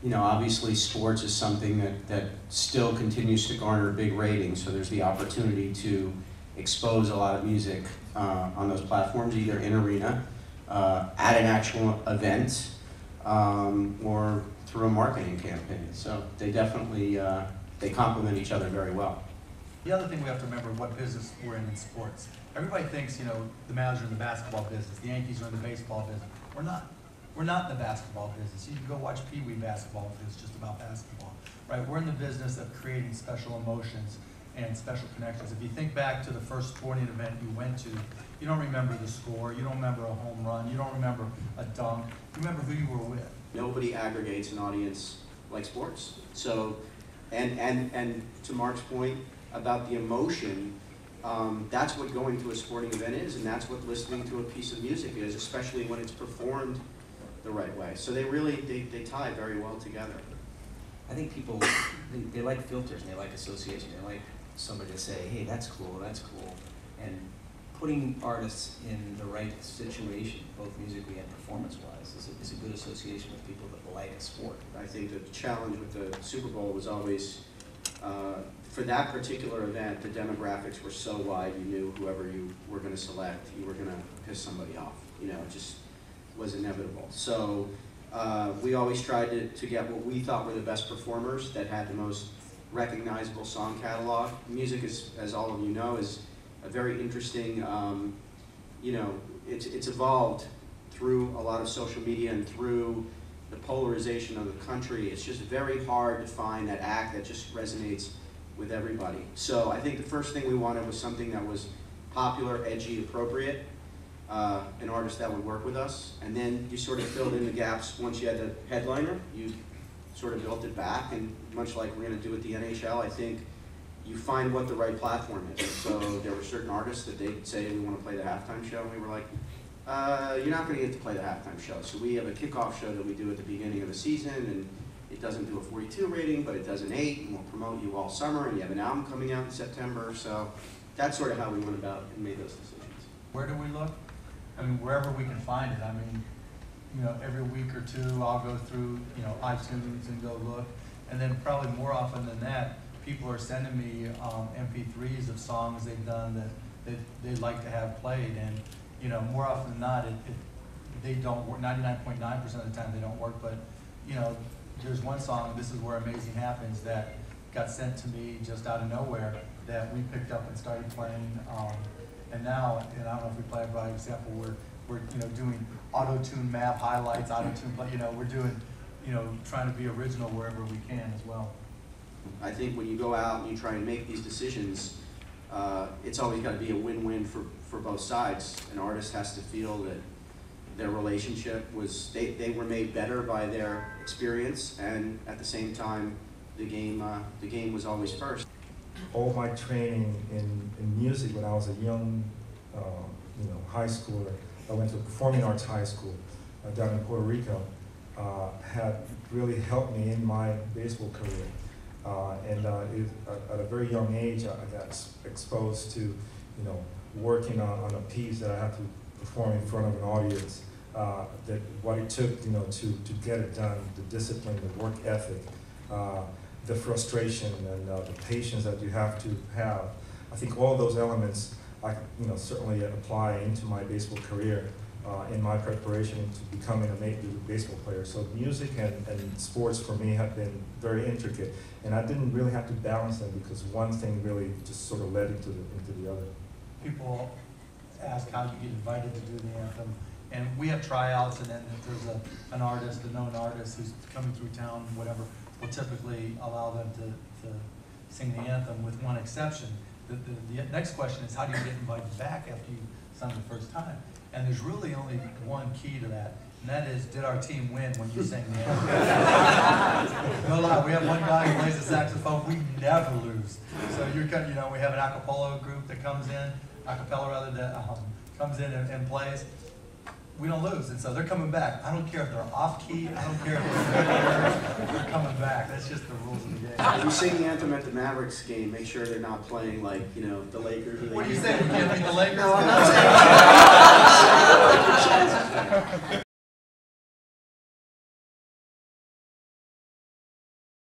You know, obviously sports is something that still continues to garner big ratings, so there's the opportunity to expose a lot of music on those platforms, either in arena, at an actual event, or through a marketing campaign. So they definitely, they complement each other very well. The other thing we have to remember, what business we're in sports. Everybody thinks, you know, the Mavs are in the basketball business, the Yankees are in the baseball business. We're not. We're not in the basketball business. You can go watch Pee Wee basketball if it's just about basketball, right? We're in the business of creating special emotions and special connections. If you think back to the first sporting event you went to, you don't remember the score, you don't remember a home run, you don't remember a dunk, you remember who you were with. Nobody aggregates an audience like sports. So, and to Mark's point about the emotion, that's what going to a sporting event is, and that's what listening to a piece of music is, especially when it's performed the right way. So they really, they tie very well together. I think people, they like filters and they like association. They like somebody to say, hey, that's cool. And putting artists in the right situation, both musically and performance-wise, is a good association with people that like a sport. I think the challenge with the Super Bowl was always, for that particular event, the demographics were so wide, you knew whoever you were going to select, you were going to piss somebody off. You know, it just was inevitable. So we always tried to get what we thought were the best performers that had the most recognizable song catalog. Music, is, as all of you know, is a very interesting, you know, it's evolved through a lot of social media and through the polarization of the country. It's just very hard to find that act that just resonates with everybody. So I think the first thing we wanted was something that was popular, edgy, appropriate, an artist that would work with us, and then you sort of filled in the gaps. Once you had the headliner, you sort of built it back, and much like we're going to do with the NHL, I think you find what the right platform is. So there were certain artists that they'd say, we want to play the halftime show, and we were like, you're not going to get to play the halftime show. So we have a kickoff show that we do at the beginning of the season, and it doesn't do a 42 rating, but it does an 8, and we'll promote you all summer, and you have an album coming out in September. So that's sort of how we went about and made those decisions. Where do we look? I mean, wherever we can find it. I mean, you know, every week or two I'll go through, you know, iTunes and go look. And then probably more often than that, people are sending me MP3s of songs they've done that they'd like to have played. And, you know, more often than not, they don't work. 99.9% of the time they don't work. But, you know, there's one song, This Is Where Amazing Happens, that got sent to me just out of nowhere that we picked up and started playing. And now, and I don't know if we play it by example, we're you know, doing auto-tune map highlights, auto-tune play, you know, we're doing, you know, trying to be original wherever we can as well. I think when you go out and you try and make these decisions, it's always got to be a win-win for both sides. An artist has to feel that their relationship was, they were made better by their experience, and at the same time, the game was always first. All my training in music when I was a young, you know, high schooler, I went to a performing arts high school down in Puerto Rico, had really helped me in my baseball career. At a very young age, I got exposed to, you know, working on a piece that I had to perform in front of an audience. That what it took, you know, to get it done, the discipline, the work ethic, the frustration, and the patience that you have to have. I think all those elements, I, you know, certainly apply into my baseball career in my preparation to becoming a Major League Baseball player. So music and sports for me have been very intricate, and I didn't really have to balance them because one thing really just sort of led into the other. People ask how you get invited to do the anthem, and we have tryouts, and then if there's an artist, a known artist who's coming through town, whatever, we'll typically allow them to sing the anthem, with one exception. The next question is, how do you get invited back after you sung the first time? And there's really only one key to that, and that is, did our team win when you sang the anthem? No lie, we have one guy who plays the saxophone, we never lose. So you know, we have an a cappella group that comes in, that comes in and plays. We don't lose, and so they're coming back. I don't care if they're off key, I don't care if they're coming back. That's just the rules of the game. If you sing the anthem at the Mavericks game, make sure they're not playing like, you know, the Lakers. What do you say? We can't beat the Lakers? No, I'm not saying.